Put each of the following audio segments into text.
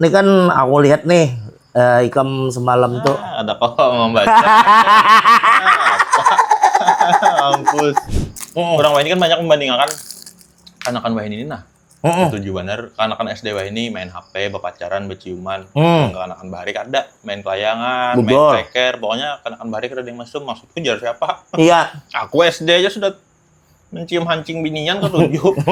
Ini kan aku lihat nih Ikam semalam tuh. Ada kok membaca. Ampus. Orang Wah ini kan banyak membandingkan kanakan Wah ini nah. Setuju bener, kanakan SD Wah ini main HP, berpacaran, berciuman. Kanakan Barik ada main kelayangan, main ceker. Pokoknya kanakan Barik ada yang maksudku jar siapa? Iya. Aku SD aja sudah mencium hancing binian ketujuh.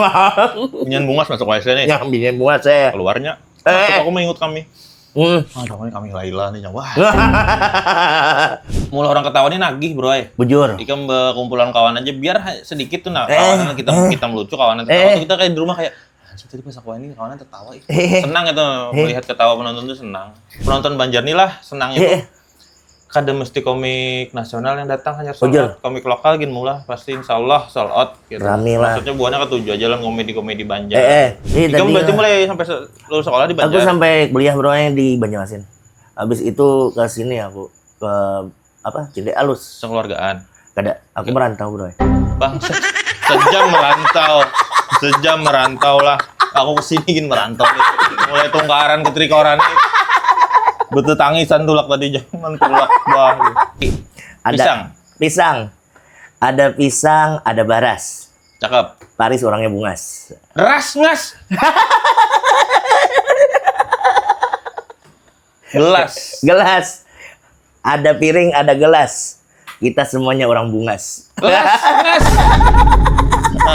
Binian bungas masuk SD nih. Yang binian bungas saya. Keluarnya. Aku mengingat kami. Aduh, kami Laila nih, wah. Mulai orang ketawa nih nagih, bro. Bujur. Ikam kumpulan kawan aja biar sedikit tuh nah kawanan kita melucu, kawanan tertawa tuh kita kayak di rumah kayak tadi pas aku ini kawanan tertawa. Senang itu melihat ketawa penonton tuh senang. Penonton Banjar nih lah senang itu. Kada mesti komik nasional yang datang hanya sold out. Komik lokal gin mula pasti insyaallah sold out gitu. Rame lah. Maksudnya buahnya ketujuh aja lah komedi-komedi Banjar. Kamu berarti mulai sampai lulus sekolah di Banjar? Aku sampai kuliah bro di Banjarmasin. Habis itu ke sini aku ke Cinde Alus. Sekeluargaan. Kada, aku merantau bro. Bang, sejam merantau lah. Aku kesini gin merantau nih. Mulai tungkaran ke trikoran nih. Betul tangisan tulak tadi jangan tulak bah. Pisang. Ada pisang, ada baras. Cakep. Paris orangnya bungas. Ras ngas. Gelas. Ada piring, ada gelas. Kita semuanya orang bungas. Gelas.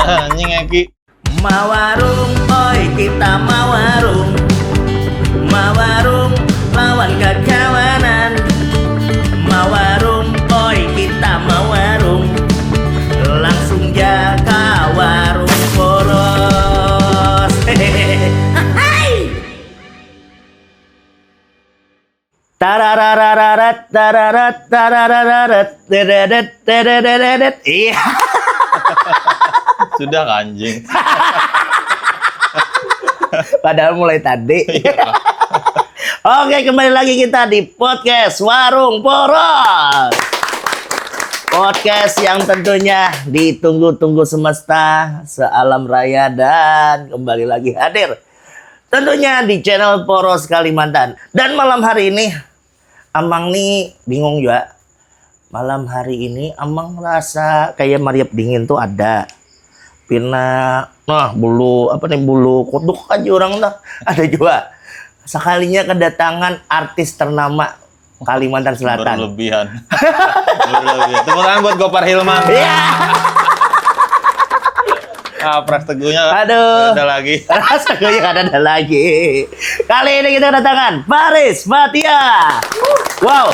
Anjing Eki. Mawarung, oi kita mawarung. Mawarung lawan kekawanan. Mawarung, oi kita mawarung. Langsung jaga warung poros. Tararararat tararat tararararat dededet dededet. Iya. Sudah anjing. Padahal mulai tadi. Oke, kembali lagi kita di podcast Warung Poros. Podcast yang tentunya ditunggu-tunggu semesta sealam raya dan kembali lagi hadir. Tentunya di channel Poros Kalimantan. Dan malam hari ini Amang nih bingung juga. Malam hari ini Amang rasa kayak mariap dingin tuh ada. Pina bulu kuduk aja orang dah. Ada juga. Sekalinya kedatangan artis ternama Kalimantan Selatan. Berlebihan. Tepuk tangan buat Gopar Hilman. Iya. Pras Teguhnya aduh. Ada lagi. Pras Teguhnya ada lagi. Kali ini kita kedatangan Faris Fathia. Wow.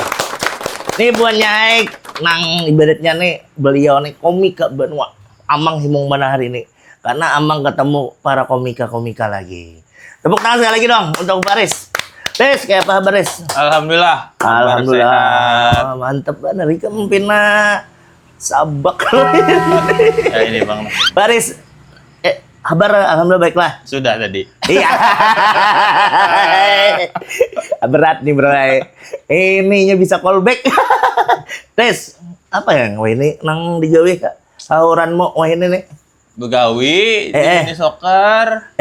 Ini buat nyaik nang ibaratnya nih beliau nih komika benua. Amang himung mana hari ini. Karena Amang ketemu para komika-komika lagi. Tepuk tangan sekali lagi dong untuk Faris. Tes, kayak apa Faris? Alhamdulillah. Alhamdulillah. Mantep banget. Rika mempina sabak. Ya ini Bang. Faris, kabar alhamdulillah baiklah. Sudah tadi. Iya. Berat nih bro. Ininya bisa callback. Tes, apa yang wah ini nang digawe kak? Sauranmu wah ini nih. Begawi, ini soccer.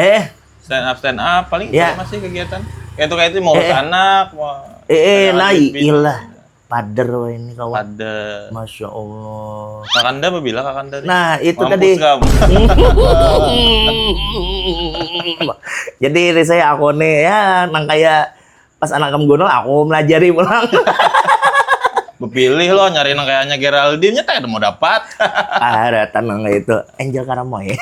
Stand up paling itu masih kegiatan. Kayak itu mau urus anak, mau ilah. Pader wah ini kawan. Pader. Masya Allah. Kakanda apa bilang Kakanda? Nah, itu tadi. Jadi saya aku nih ya nang kayak pas anak kamu gunung aku melajari pulang. Bepilih lo nyari nang kayaknya Geraldine nya tak ada mau dapat. Ada tenang itu Angel Karamoy.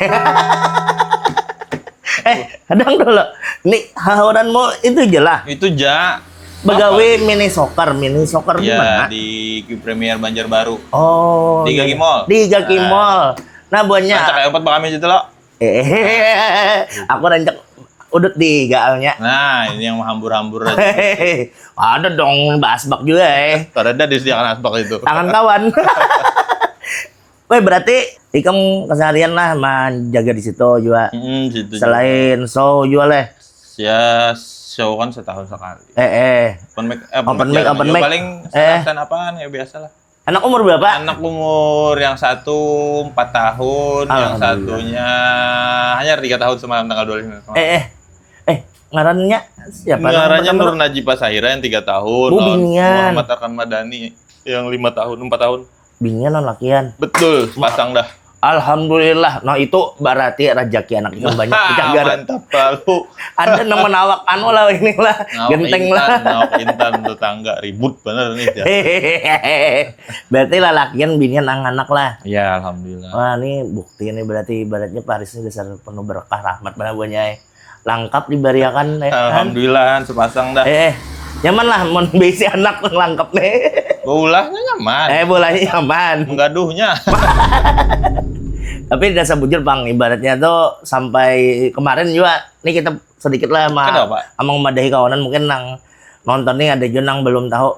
Kadang dulu nih hahuranmu itu jelas. Itu ja. Begawe mini soccer di mana? Di Premier Banjarbaru. Oh. Di Gaki Mall. Di Gaki Mall. Nah buahnya. Rancak kayak opat bakami situ lo. Aku rancak udut di gaalnya. Nah ini yang hambur-hambur aja. Ada dong asbak juga Ada disediakan asbak itu. Tangan kawan. Weh berarti Ikam keseharian lah menjaga di situ juga. Situ selain juga. Show juga leh. Ya show kan setahun sekali. Open mic. Paling stand apaan ya biasa lah. Anak umur berapa? Anak umur yang satu 4 tahun, yang satunya hanya 3 tahun semalam tanggal 25. ngarannya siapa? Ngarannya Nur Najibah Sahira yang 3 tahun. Binian. Muhammad Arkan Madani yang 5 tahun, 4 tahun. Binian non lakian. Betul, pasang dah. Alhamdulillah. Nah itu berarti rezeki anak ikan banyak. Mantap lalu. Ada nama nawak anu lah ini lah. Genteng lah. Nawak intan tetangga ribut bener nih. Berarti lah lakian binian anak lah. Ya alhamdulillah. Wah ini bukti ini berarti ibaratnya Paris ini dasar penuh berkah rahmat mana buahnya. Lengkap diberiakan. Alhamdulillah sepasang dah. Nyaman lah mau besi anak lengkap nih. Bolanya nyaman. Bolanya nyaman. Menggaduhnya. Tapi dasar bujur bang, ibaratnya tuh sampai kemarin juga nih kita sedikit lah sama memadahi kawanan mungkin nang nonton nih ada Junang belum tahu.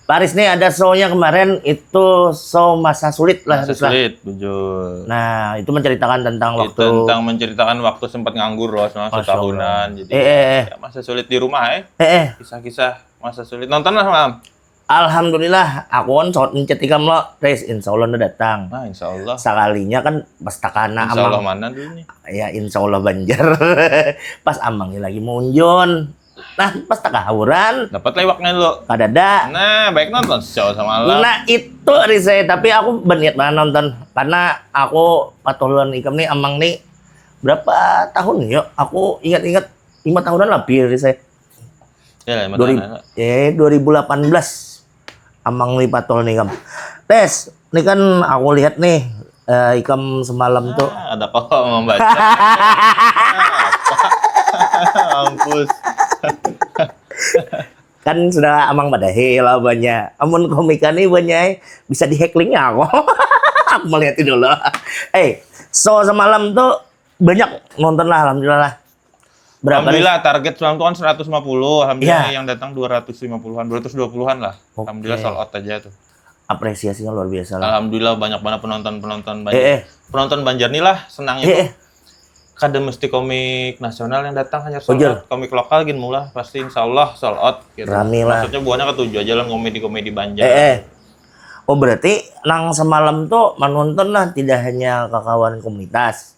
Paris nih ada show-nya kemarin itu show masa sulit lah. Masa sulit, bujur. Nah itu menceritakan tentang waktu. Tentang menceritakan waktu sempat nganggur loh selama setahunan. Jadi ya, masa sulit di rumah Kisah-kisah masa sulit. Nonton lah Mam. Alhamdulillah, aku kan sholat mencet ikam lo, Res, insya Allah udah datang. Nah, insya Allah. Sekalinya kan pas takana insya Allah mana dulu nih? Ya, insya Allah Banjar. Pas amangnya lagi munjon. Nah, pas takawuran. Dapat lewaknya lo. Kadada. Nah, baik nonton show sama lo. Nah, itu Rise, tapi aku berniat banget nonton. Karena aku patulan ikam nih, amang nih, berapa tahun ya? Aku ingat-ingat 5 tahunan lebih Rise. Ya, 5 tahunan. 2018. Amang nih patol nih kam. Tes, ini kan aku lihat nih ikam semalam tuh. Ada kok membaca. Ampus. Kan sudah amang madahi lah banyak. Amun komika nih banyak bisa di-hacklingnya aku. Aku melihat itu dulu. So semalam tuh banyak nonton lah alhamdulillah. Berapa alhamdulillah target semalam tuh kan 150, alhamdulillah yang datang 250-an, 220-an lah. Alhamdulillah sold out aja tuh. Apresiasinya luar biasa lah. Alhamdulillah banyak banget penonton Banjar. Penonton Banjar nih lah senang itu. Kada mesti komik nasional yang datang hanya sold out. Komik lokal gini mula pasti insyaallah sold out gitu. Rame lah. Maksudnya buahnya ketujuh aja lah komedi-komedi Banjar. Oh berarti nang semalam tuh menonton lah tidak hanya kawan komunitas.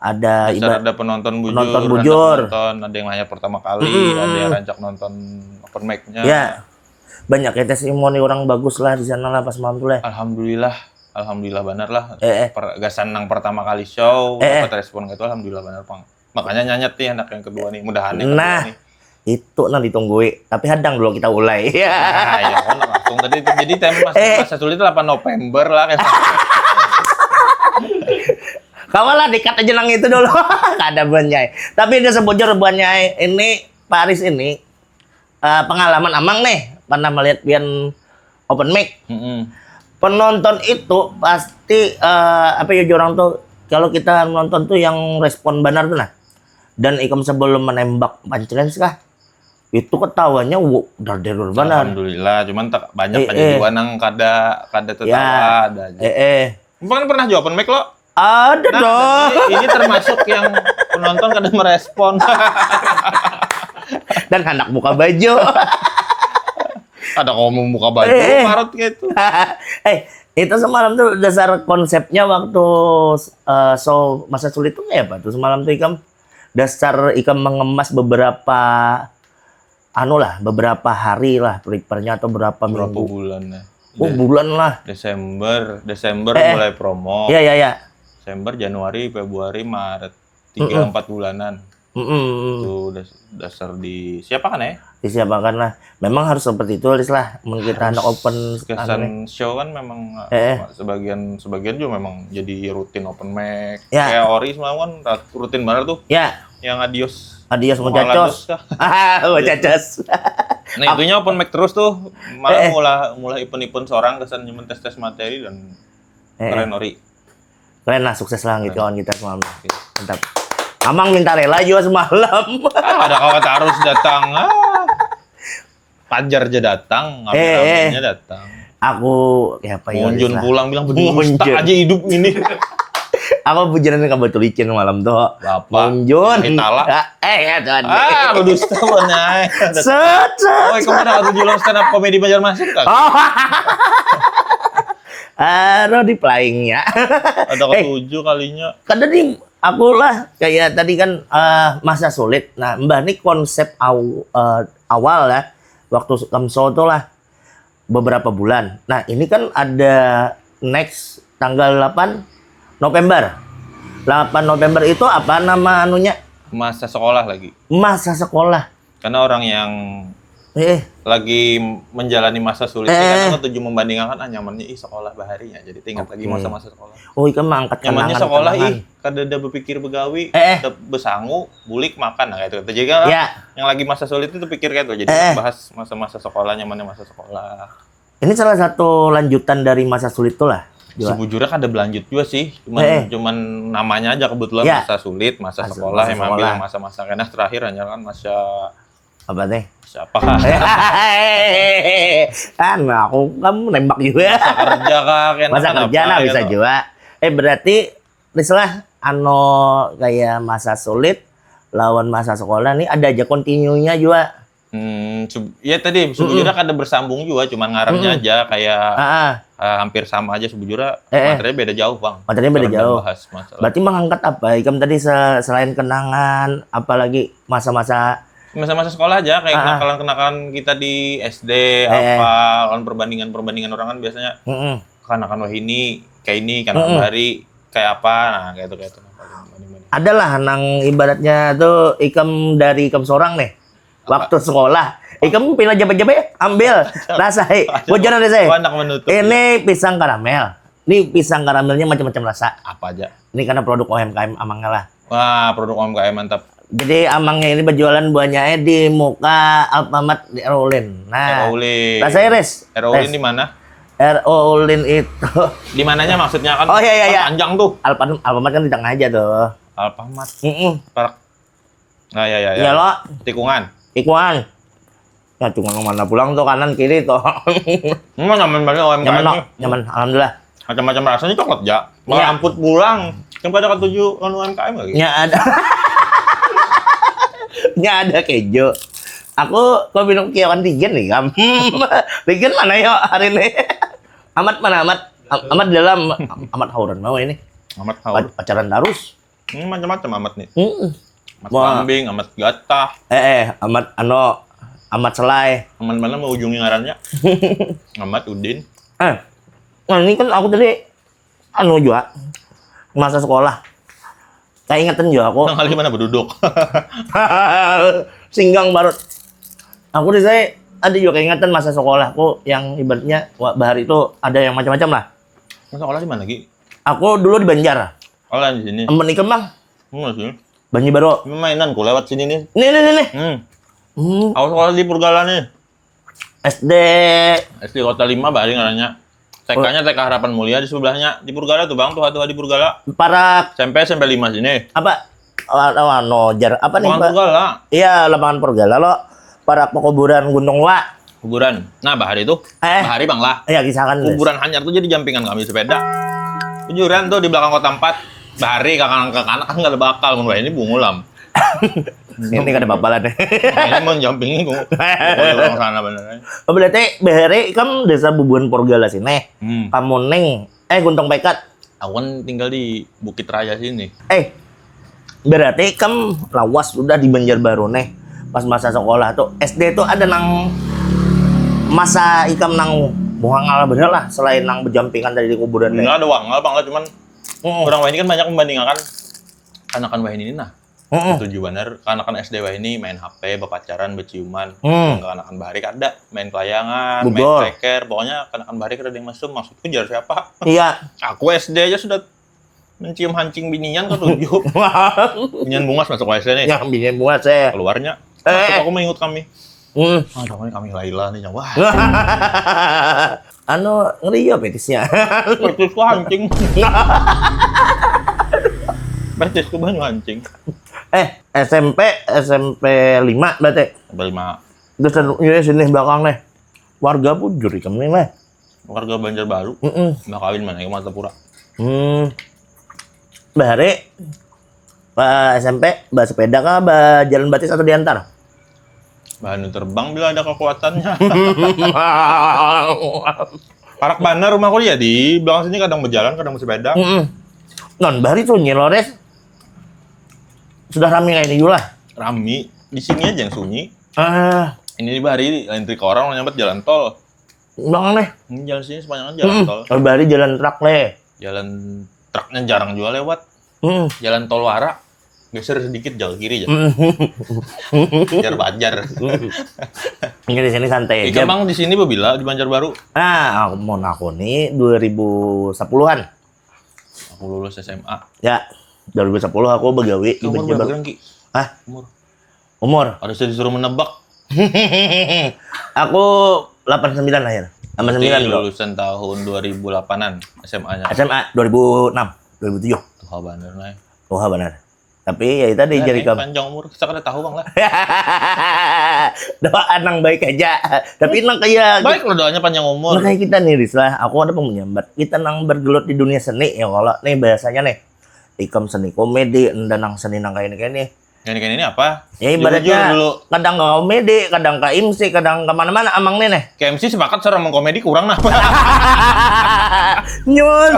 Ada penonton bujur. Ada yang layar pertama kali, ada yang rancak nonton open mic-nya. Ya. Banyak ya testimoni orang bagus lah di sana lah pas malam tuh lah. Alhamdulillah benar lah. Pergasan nang pertama kali show, dapat respon gitu alhamdulillah benar Pang. Makanya nyanyet nih anak yang kedua nih, mudahan yang kedua nih. Itu nanti ditungguin, tapi hadang dulu kita mulai. Nah, ya kan langsung tadi. Jadi tema masa sulit 8 November lah kayak. Kawalah dikat aja nang itu dulu. Kada banyak. Tapi dia sebujur banyak ini Paris ini pengalaman amang nih pernah melihat pian open mic. Penonton itu pasti apa ya orang tuh kalau kita nonton tuh yang respon benar tuh nah. Dan ikam sebelum menembak punchline kah? Itu ketawanya dar-dar benar. Alhamdulillah, cuman banyak aja juga nang kada tertawa ada aja. Kan pernah jawab open mic lo? Ada dong. Ini termasuk yang penonton kada merespon. Dan anak buka baju. Ada ngomong buka baju, parut gitu. Itu semalam tuh dasar konsepnya waktu show masa sulit tuh apa tuh semalam tuh ikam dasar ikam mengemas beberapa beberapa hari lah prepare-nya atau berapa minggu. Bulan ya. Bulan lah. Desember mulai promo. Iya. Desember, Januari, Februari, Maret. 3-4 bulanan. Itu dasar disiapakan ya? Disiapakan lah. Memang harus seperti itu lah. Kita anak open. Kesan show kan memang sebagian juga memang jadi rutin open mic. Ya. Kayak Ori semalam kan rutin banget tuh. Ya. Yang Adios muchachos. Muchachos. Nah itunya open mic terus tuh. Malah mulai event-event seorang kesan cuma tes materi dan keren Ori. Keren lah, sukses lah gitu kawan kita semalam. Mantap. Amang minta rela juga semalam. Ada kawan harus datang. Pajar aja datang, ngambil datang. Aku ya apa ya? Munjun pulang bilang berdusta aja hidup ini. Aku bujuran ka betul licin malam tuh. Bapak. Munjun. Hitala. Tuan. Berdusta banyak. Oh, kemana aku jualan stand up komedi Banjarmasin kan? Di playingnya. Ada ketujuh kalinya. Kada di Aku lah kayak tadi kan masa sulit. Nah, Mbah ini konsep awal ya waktu Kamso tuh lah beberapa bulan. Nah, ini kan ada next tanggal 8 November. 8 November itu apa nama anunya? Masa sekolah lagi. Masa sekolah. Karena orang yang lagi menjalani masa sulit kan tujuh membandingkan nyamannya sekolah baharinya. Jadi tinggal lagi masa-masa sekolah. Oh, ikan mangkat nyamannya sekolah kada berpikir begawi, besangu, bulik makan kayak itu. Jadi kan yang lagi masa sulit itu pikir kayak itu. Jadi bahas masa-masa sekolah, nyamannya masa sekolah. Ini salah satu lanjutan dari masa sulit tuh lah. Sebujurnya kan ada berlanjut juga sih. Cuman namanya aja kebetulan masa sulit, masa sekolah emang bilang masa-masa karena terakhir hanya kan masa apa teh? Siapa? Kan kamu nembak juga. Masa kerja kah? Masa kerja nah bisa juga. Berarti misalnya kayak masa sulit lawan masa sekolah nih ada aja continue-nya juga. Ya tadi sebujurnya kan ada bersambung juga, cuman ngarannya aja kayak hampir sama aja sebujurnya. Materinya beda jauh, Bang. Materinya beda jauh. Berarti mengangkat apa? Ikam tadi selain kenangan, apalagi masa-masa sekolah aja kayak kenakalan-kenakalan kita di SD apa kan perbandingan orang kan biasanya kanakan wah ini kayak ini kanakan hari kayak apa kayak itu adalah nang ibaratnya tuh ikam dari ikam seorang nih waktu sekolah ikam pindah jabat-jabat ambil rasa bocoran deh saya ini pisang karamel ini pisang karamelnya macam-macam rasa apa aja ini karena produk UMKM Amangnya lah. Wah, produk UMKM mantap. Jadi Amangnya ini berjualan buahnya di muka Alfamart di Erolin. Nah, rasanya res. Erolin di mana? Erolin itu. Di mananya maksudnya kan? Oh iya. Panjang tuh. Alfamart kan di tengah aja tuh. Alfamart. Parak. Nah, ya. Iya lo. Tikungan. Nah, cuma mana pulang tuh kanan kiri tuh. Nyaman banget UMKM. Nyaman, alhamdulillah. Macam-macam rasanya coklat ya. Malah amput pulang. Yang pada ketujuh UMKM lagi. Ya ada. Ada keju. Aku kok minum kiawan Tigen nih, Kam. Tigen mana ya hari ini? Amat mana Amat? Amat dalam Amat Hauran mau ini. Amat Haur. Pacaran terus. Macam-macam Amat nih. Amat kambing, Amat gatah. Amat selai. Amat mana mau ujungnya ngarannya? Amat Udin. Nah ini kan aku tadi juga masa sekolah. Kayak ingetin juga aku. Nang kali mana berduduk. Singgang barut. Aku di saya ada juga keingetan masa sekolahku yang ibaratnya bahar itu ada yang macam-macam lah. Masa sekolah di mana lagi? Aku dulu di Banjar. Oh, di sini. Temen Ikam Bang. Sini. Banjar Baru. Mainanku lewat sini nih. Nih. Aku sekolah di Purgala nih. SD Kota 5 Bari ngarannya. TK-nya TK Harapan Mulia di sebelahnya di Purgala tuh Bang, tuh di Purgala. Para SMP 5 sini. Apa? Nojar apa nih, Pak? Purgala. Iya, lapangan Purgala lo. Para pekuburan Gunung Wa. Kuburan. Nah, Bahari tuh. Bahari Bang lah. Iya, kisahkan. Kuburan Hanyar tuh jadi jampingan kami sepeda. Kujuran tuh di belakang Kota 4. Bahari kakak-kakak kan enggak ada bakal mun ini bungulam. Ini kan ada bapalan deh. Ini mau jampingin gua. Orang sana beneran. Oh, berarti Bahari kan desa Bubuan Purgala sini. Kamu neng Guntung Pekat. Aku kan tinggal di Bukit Raya sini. Berarti kan lawas udah di Banjarbaru nih. Pas masa sekolah tuh SD tuh ada nang masa ikam nang buangal bener lah selain nang berjampingan dari kuburan. Enggak ada wangal Bang, cuman orang wah ini kan banyak membandingkan anakan wah ini nah. Setuju bener, kanakan SD wah ini main HP, berpacaran, berciuman. Kanakan Bahari ada main kelayangan, main ceker, pokoknya kanakan Bahari ada yang maksudku jar siapa? Iya. Aku SD aja sudah mencium hancing binian ke 7. Binian bungas masuk SD nih. Yang binian bungas saya. Keluarnya. Aku mengingat kami. Kami Laila nih yang wah. Ngeri ya petisnya. Petisku hancing. Petisku banyak hancing. SMP 5 berarti. SMP 5. Terus ini sini belakang nih. Warga Pujur ikam nih nih. Warga Banjarbaru. Mbak kawin mana ke Martapura. Bahari SMP sepeda kah jalan batis atau diantar? Bahan terbang bila ada kekuatannya. Parak Bana rumahku ya di belakang sini kadang berjalan kadang bersepeda. Non Bahari tuh Nyilores. Sudah ramai kayak ini juga lah. Rami. Di sini aja yang sunyi. Ah, Ini di Bari, lain trik orang nyampe jalan tol. bang nih. Ini jalan sini sepanjang jalan tol. Kalau Bali jalan truk leh. Jalan truknya jarang juga lewat. Jalan tol Wara. Geser sedikit jauh kiri aja. Biar Banjar. Ini di sini santai aja. Ikan bang di sini bila di Banjarbaru. Nah, aku nih 2010-an. Aku lulus SMA. Ya, 2010 aku begawi di Umur Banjar. berapa Ki? Hah? Umur. Umur? Harusnya disuruh menebak. Aku 89 lahir. 89 Berarti loh. lulusan tahun 2008-an SMA-nya. SMA 2006, 2007. Tuh bener nih. Wah, benar. Tapi ya itu tadi jadi kamu. Panjang umur, kita kan udah tahu bang lah. Doa nang baik aja. Tapi nang kayak Baik lo doanya panjang umur. Nah, kayak kita nih, Riz lah. Aku ada pemenyambat. Kita nang bergelut di dunia seni ya kalau nih bahasanya nih. Ikam seni komedi, nang seni nang kayak ini. Gini ini apa? Ya ibaratnya Jujur dulu. kadang ke komedi, kadang ke MC, kadang kemana-mana amang nih. KMC sepakat seorang mengkomedi kurang nah. Nyun.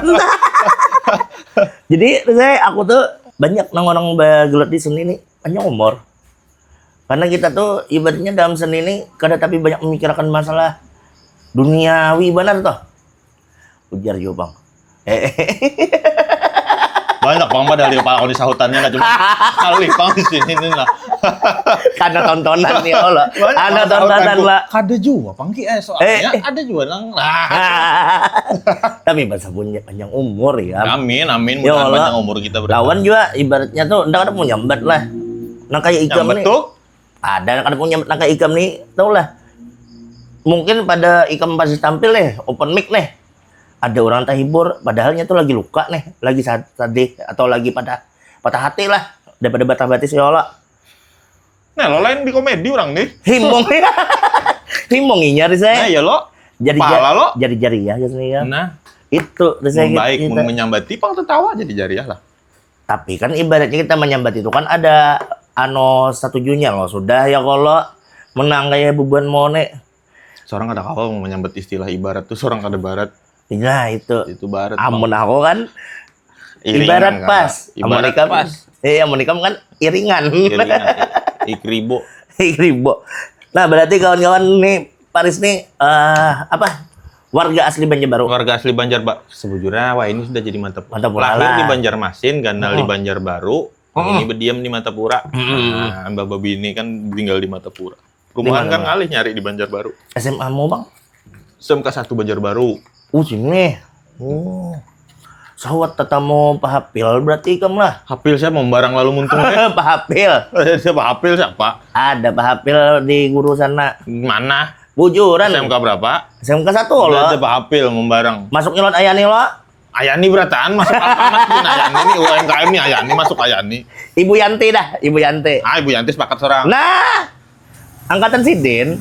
Jadi aku tuh banyak nang orang bergelut di seni ini panjang umur. Karena kita tuh ibaratnya dalam seni ini kadang tapi banyak memikirkan masalah duniawi benar toh. Ujar jo bang. Banyak bang padahal di Pak di sahutannya nggak cuma kali bang di sini nih lah. Karena tontonan nih Allah. Ada tontonan lah. Ada juga pangki soalnya ada juga nang lah. Tapi bahasa punya panjang umur ya. Amin amin Ya mudah Allah. panjang umur kita berdua. Lawan juga ibaratnya tuh ndak ada punya nyambat lah. Nah kayak ikam nih. Betul. Ada punya nyambat nah kayak ikam nih, tau lah. Mungkin pada ikam pasti tampil nih, open mic nih. Ada orang terhibur, padahalnya tuh lagi luka nih, lagi sedih atau lagi patah hati lah, daripada batah-batih seolah. Nah lo lain di komedi orang nih. Himbong himbong nyari Nah saya. ya lo. Jadi Pala lo. jari ya sini ya. Nah. Itu saya Baik menyambati pang tertawa jadi jariah lah. Tapi kan ibaratnya kita menyambat itu kan ada setujunya loh. Sudah ya kalau menang kayak beban mone. Seorang ada kawal mau menyambat istilah ibarat tuh seorang ada barat. Nah itu Barat. amun aku kan Iringan, ibarat kan? pas. Ibarat Amonikam pas. Amonikam kan iringan. Iringan. Ikribo. Ribo. Nah berarti kawan-kawan nih Paris nih warga asli Banjarbaru. Warga asli Banjarbaru. Sebujurnya wah ini sudah jadi Mantapura. Mantapura Lahir lah. di Banjarmasin, ganal di Banjarbaru. Ini berdiam di Mantapura. Nah, Mbak Babi ini kan tinggal di Mantapura. Rumahan kan ngalih nyari di Banjarbaru. SMA mu bang? SMK 1 Banjarbaru. Sini. Sawat tatamu Pak Hapil berarti kamu lah. Hapil siapa membarang lalu muntung deh. Pak Hapil. Siapa Hapil siapa? Ada Pak Hapil di guru sana. Mana? Bujuran. SMK berapa? SMK 1 Ada loh. Pak Hapil membarang. Masuk nyelot Ayani lo. Ayani berataan masuk apa Ayani ini UMKM nih Ayani masuk Ayani. Ibu Yanti dah, Ibu Yanti. Ah Ibu Yanti sepakat seorang. Nah, angkatan Sidin.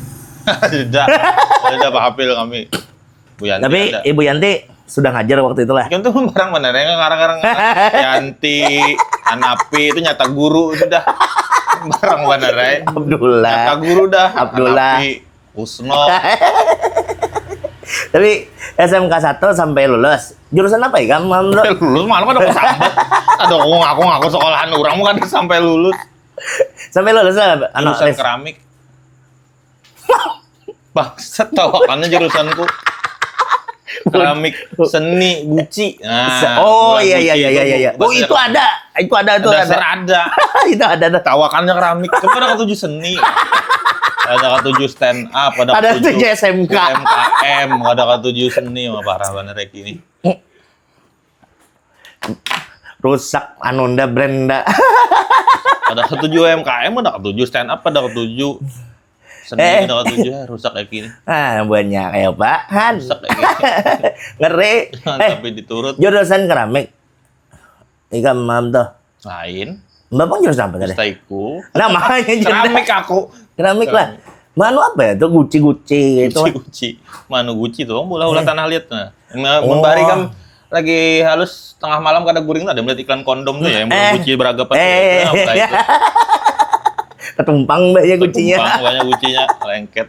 Sudah Pak Hapil kami. Bu Yanti Tapi ada. Ibu Yanti sudah ngajar waktu itu lah. Kan tuh barang bener ya ngarang-ngarang Yanti, Anapi itu nyata guru sudah. Barang bener ya. Abdullah. Nyata guru dah. Abdullah. Anapi, Usno. Tapi SMK 1 sampai lulus. Jurusan apa ya kamu? Lulus malam ada kesambat. Ada ngaku sekolahan orang kan sampai lulus. Sampai lulus lah. Jurusan keramik. Bangsat tawakannya jurusanku. Keramik seni Gucci. Nah, oh bukan iya. Gucci, Oh itu ada. Itu ada tuh. Dasar ada. Itu ada tuh. Tawakannya keramik. Coba ada ketujuh seni. Ada ketujuh stand up, Ada ketujuh SMK. MKM, ada ketujuh seni, wah parah banget rek ini. Rusak Anunda Brenda. Ada ketujuh MKM, ada ketujuh stand up, ada ketujuh seni, ada ketujuh rusak kayak gini. Ah, banyak kayak apaan. Rusak kayak gini. Ngeri. Tapi diturut Jurusan keramik. Ika mam tuh. lain. Bapak jurusan apa tadi? Staiku. Namanya Keramik aku. Keramik lah. Manu apa ya? Itu guci-guci gitu. Guci. Manu Guci tuh, ulah tanah liat nah. Membari kan lagi halus tengah malam kada guring ada melihat iklan kondom tuh ya yang Guci beragapan. Ketumpang banyak gucinya. Ketumpang banyak Gucinya lengket.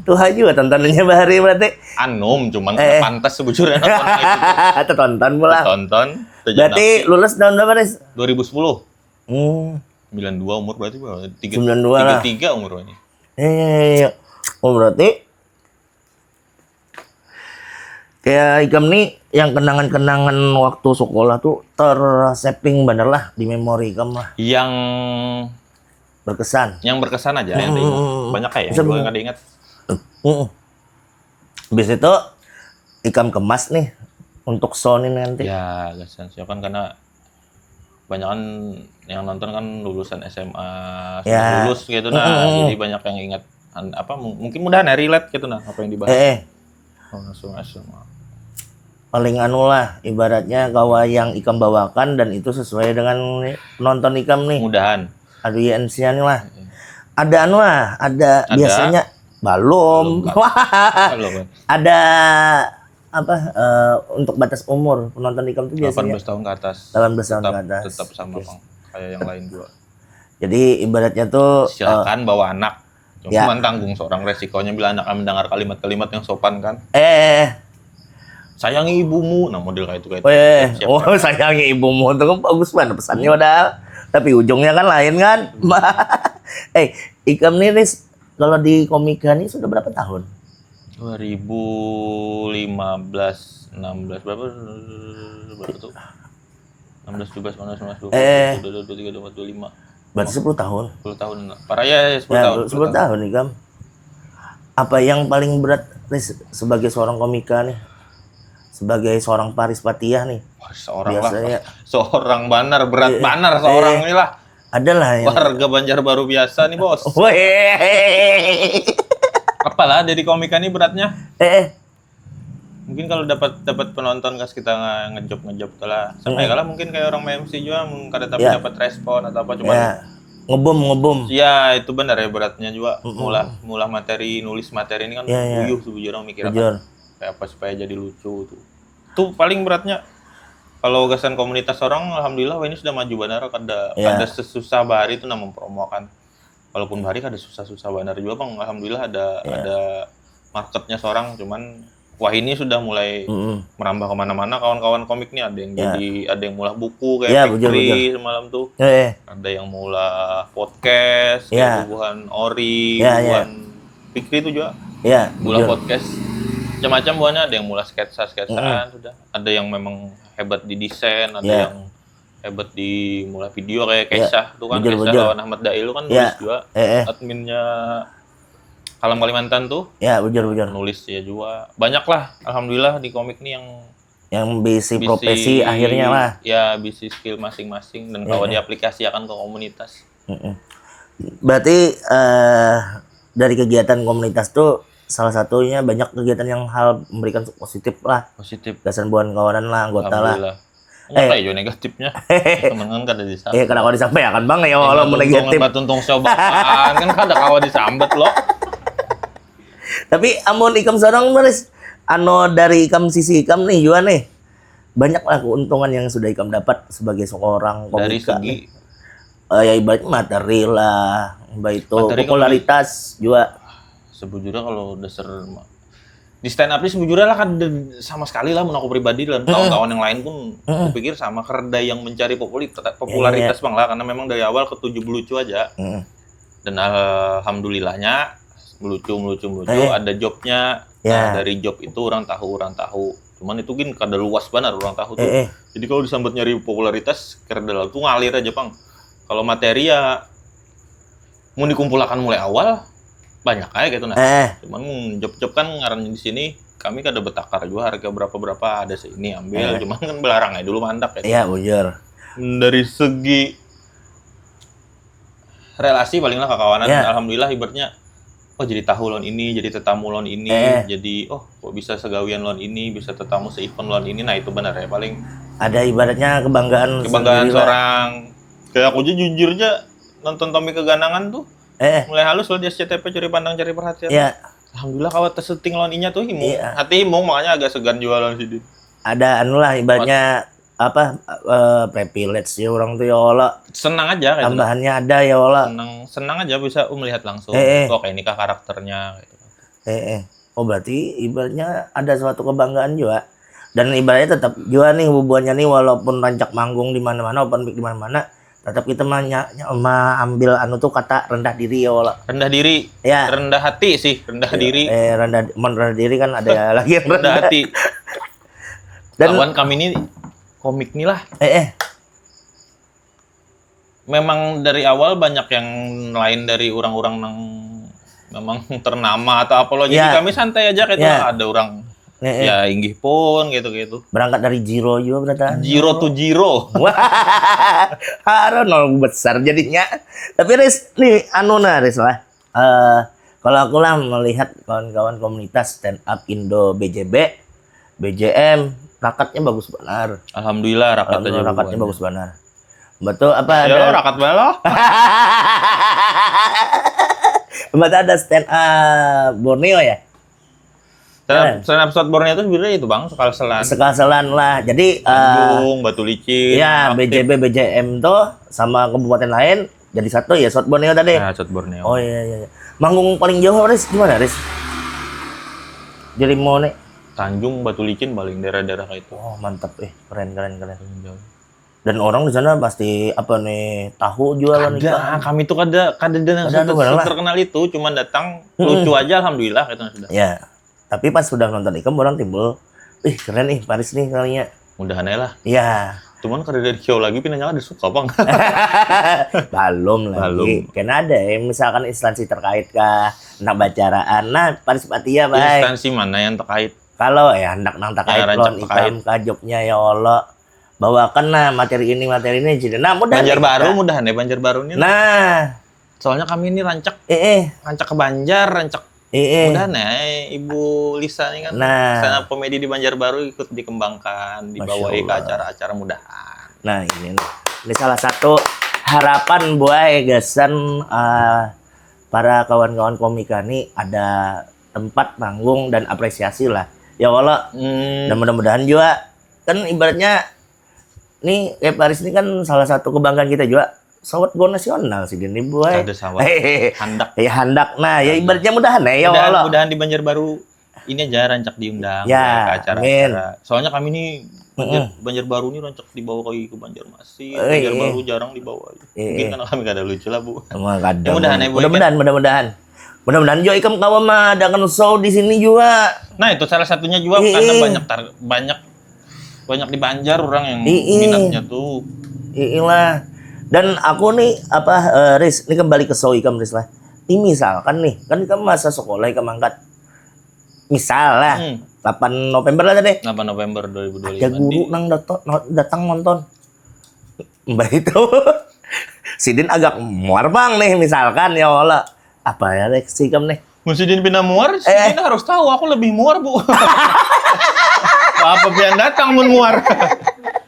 Tuh juga tontonannya bahari berarti. Anum cuman pantas sebujurnya nonton itu. Tonton pula. Tonton. Berarti lulus tahun berapa, Riz? 2010. Hmm. 92 umur berarti berapa? 92 lah. 33 umur ini. Iya. Oh berarti kayak Ikam nih yang kenangan-kenangan waktu sekolah tuh tersaving bener lah di memori Ikam lah. Yang Berkesan. aja yang diingat. Banyak kayak yang gue nggak diingat. Habis itu Ikam kemas nih untuk Sony nanti. Ya, gasan sih kan karena banyak kan yang nonton kan lulusan SMA sudah Ya. lulus gitu jadi banyak yang ingat apa mungkin mudah relate gitu apa yang dibahas. Langsung Paling anu lah ibaratnya kawa yang Ikam bawakan dan itu sesuai dengan penonton Ikam nih. mudahan. Audiensnya nih lah. Ada anu lah, ada biasanya belum. Belum. Ada apa untuk batas umur penonton Ikam tuh 18 biasanya tahun ke atas. 18 tahun ke atas. Tetap sama Bang, kayak yang lain juga. Jadi ibaratnya tuh Silakan bawa anak. Ya. Cuman tanggung seorang resikonya bila anak akan mendengar kalimat-kalimat yang sopan kan. Sayangi ibumu, nah model kayak itu siap. Oh sayangi ibumu itu kan bagus banget pesannya padahal. Tapi ujungnya kan lain kan. Ikam nih Riz, kalau di komika nih sudah berapa tahun? 2015, 16 berapa tuh? 16, 17, 18, 19, 20, 23, 24, 25. Berarti 10 tahun. 10 tahun. Parah ya 10 tahun. 10 tahun Ikam. Apa yang paling berat Riz sebagai seorang komika nih? Sebagai seorang Paris Patihah nih. Wah, seorang biasanya, lah. Seorang banar, berat banar seorang ini lah. Adalah yang Warga Banjarbaru biasa nih, Bos. Apalah jadi komika nih beratnya. Mungkin kalau dapat penonton kas kita ngejob lah. Sampai kalah mungkin kayak orang MC juga kada tapi dapat respon atau apa cuma ngebom. Ya, itu benar ya beratnya juga. Mulah materi, nulis materi ini kan uyuh sebujurnya mikir apa. Kayak apa supaya jadi lucu tuh. Itu paling beratnya. Kalau gasan komunitas orang, alhamdulillah wah ini sudah maju benar. Ada sesusah bahari itu mempromokan. Walaupun bahari ada susah-susah benar juga bang. Alhamdulillah ada marketnya seorang. Cuman wah ini sudah mulai merambah kemana-mana. Kawan-kawan komik nih ada yang mulai buku kayak Fikri semalam tuh. Ada yang mulai podcast, kayak bubuhan Ori, bubuhan Fikri itu juga. Mulai podcast. Macam-macam buahnya, ada yang mulai sketsaan sudah. Ada yang memang hebat di desain, ada yang hebat di mulai video kayak Kesah tuh kan. Kesah lawan Ahmad Dail kan nulis juga. Adminnya Kalam Kalimantan tuh. Bujur. Nulis ya juga. Banyak lah alhamdulillah di komik nih yang bisi profesi akhirnya lah. Ya, bisi skill masing-masing dan kalau diaplikasikan ke komunitas. Berarti dari kegiatan komunitas tuh salah satunya banyak kegiatan yang hal memberikan positif lah. Positif. Gasan buan kawanan lah, anggota lah. Enggak juga negatifnya. Temen-temen kada disambat. Kada kau disampaikan bang ya kalau mau negatif. Tuntung cobaan kan kada kau disambat loh. Tapi amun Ikam seorang Riz, dari Ikam sisi Ikam nih juga nih. Banyak lah keuntungan yang sudah Ikam dapat sebagai seorang komika. Dari segi ya ibaratnya materi lah, baik itu popularitas juga. Sebujurnya kalau dasar di stand up ini sebujurnya lah kan sama sekali lah menurut aku pribadi dan kawan-kawan yang lain pun aku pikir sama kerda yang mencari popularitas bang lah karena memang dari awal ketujuh lucu aja dan alhamdulillahnya melucu ada jobnya. Nah, dari job itu orang tahu cuman itu kan kada luas banget orang tahu tuh. Jadi kalau disambut nyari popularitas kerda tuh ngalir aja bang. Kalau materi ya mau dikumpulkan mulai awal banyak aja gitu cuman job kan ngarannya di sini kami kada betakar juga harga berapa ada ini ambil cuman kan belarang aja dulu mandak ya. Iya bujur. Dari segi relasi palinglah kekawanan alhamdulillah ibaratnya jadi tahu lon ini jadi tetamu lon ini jadi kok bisa segawian lon ini bisa tetamu se-event lon ini nah itu benar ya paling ada ibaratnya kebanggaan seorang kayak aku aja jujurnya nonton Tommy Keganangan tuh mulai halus loh di SCTV curi pandang cari perhatian. Alhamdulillah kawat terseting lawan inya tuh himung. Hati himung makanya agak segan jualan sini. Ada lah ibaratnya privilege ya orang tuh ya Allah. Senang aja kayak tambahannya ada ya Allah. Senang aja bisa melihat langsung. Kayak ini kah karakternya gitu. Oh berarti ibaratnya ada suatu kebanggaan juga. Dan ibaratnya tetap juga nih hubungannya nih walaupun rancak manggung di mana-mana, open mic di mana-mana, Tetap kita ambil anu tuh kata rendah diri ya Allah. Rendah diri, Ya. rendah hati sih, rendah diri, rendah diri kan ada lagi yang rendah hati. Dan Lawan kami ini komik nih lah. Memang dari awal banyak yang lain dari orang-orang yang memang ternama atau apa loh. Jadi Ya. kami santai aja kayak itu ada orang ya inggih pun gitu-gitu. berangkat dari zero juga berarti. Zero to zero. Wah, harus nol besar jadinya. Tapi Riz, nih anu Riz lah. Kalau aku lah melihat kawan-kawan komunitas stand up Indo BJB, BJM, rakatnya bagus benar. Alhamdulillah Rakatnya bagus benar. Betul apa Ya lo ada? rakat belo. Berarti ada stand up Borneo ya? Stand up South Borneo itu sebenarnya itu Bang, sekal-selan. Sekal-selan lah. Jadi Tanjung, Batu Licin. ya aktif. BJB BJM tuh sama kabupaten lain jadi satu ya South Borneo tadi. Ya, South Borneo. Oh iya. Manggung paling jauh Riz gimana Riz? Jadi mau nih. Tanjung, Batu Licin paling daerah-daerah kayak itu. Oh mantap keren. Dan orang di sana pasti apa nih tahu jualan Ada, kami tuh kada tuh, bener lah. terkenal itu, cuma datang lucu aja alhamdulillah gitu sudah. Ya. Tapi pas sudah nonton ikam orang timbul, keren nih Paris nih kalinya. Mudahan aja lah. Iya. Cuman kada dari show lagi pinanya ada suka Bang. Belum lagi. Karena ada ya misalkan instansi terkait kah, anak bacaraan. Nah, Paris Patia baik. Instansi mana yang terkait? Kalau ya hendak nang terkait rancak lon terkait. ikam kajobnya ya Allah. Bawakan nah materi ini jadi. Nah, mudah. Banjarbaru mudahan ya Banjarbaru ini. Nah, Soalnya kami ini rancak ke Banjar, rancak. Mudahan ya Ibu Lisa ini kan Nah. stand up komedi di Banjarbaru ikut dikembangkan, dibawain ke acara-acara mudahan. Nah ini salah satu harapan buat gasan para kawan-kawan komika nih ada tempat panggung dan apresiasi lah. Ya Allah, dan mudah-mudahan juga kan ibaratnya nih kayak Paris ini kan salah satu kebanggaan kita juga. Sawat go nasional sih ini buat. Ada sawat. Handak. Ya handak. Nah, ya ibaratnya mudahan ya Allah. Mudahan di Banjarbaru ini aja rancak diundang Ya, ke acara-acara. Soalnya kami ini Banjarbaru ini rancak dibawa ke Banjarmasin. Banjarbaru jarang dibawa. Mungkin karena kami kada lucu lah Bu. Mudah-mudahan. Mudah-mudahan juga ikam kawan mah ada kan show di sini juga. Nah itu salah satunya juga karena banyak di Banjar orang yang minatnya tuh. Iyalah. Dan aku nih Riz, ini kembali ke show ikam Riz lah. Ini misalkan nih, kan ikam masa sekolah ikam angkat. Misal lah, 8 November lah tadi. 8 November 2025. Ada guru nang datang nonton. Mbak itu. Sidin agak muar bang nih misalkan ya Allah. Apa ya reaksi ikam nih? Musidin pindah muar, Sidin harus tahu aku lebih muar Bu. Apa pian datang mun muar.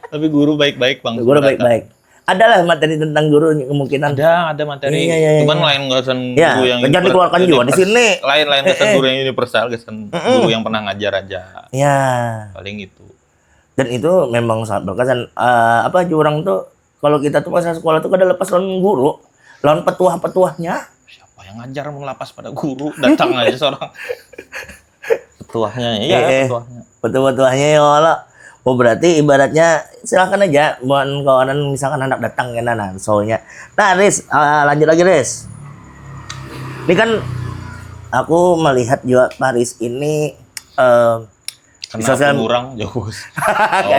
Tapi guru baik-baik Bang. Guru baik-baik. Adalah materi tentang guru kemungkinan. Ada materi. Cuman lain gasan guru yang jangan dikeluarkan juga di sini. Lain gasan guru yang universal, gasan guru yang pernah ngajar aja. Ya. Paling itu. Dan itu memang sangat berkesan. Jurang tuh kalau kita tuh masa sekolah tuh kada lepas lawan guru, lawan petuah-petuahnya. Siapa yang ngajar melapas pada guru? Datang aja seorang. Petuahnya, iya petuahnya. Petuah-petuahnya ya Allah. Oh berarti ibaratnya silakan aja buat kawanan misalkan anak datang kan soalnya. Nah Riz, lanjut lagi Riz. Ini kan aku melihat juga Paris ini di sosial kurang jauh.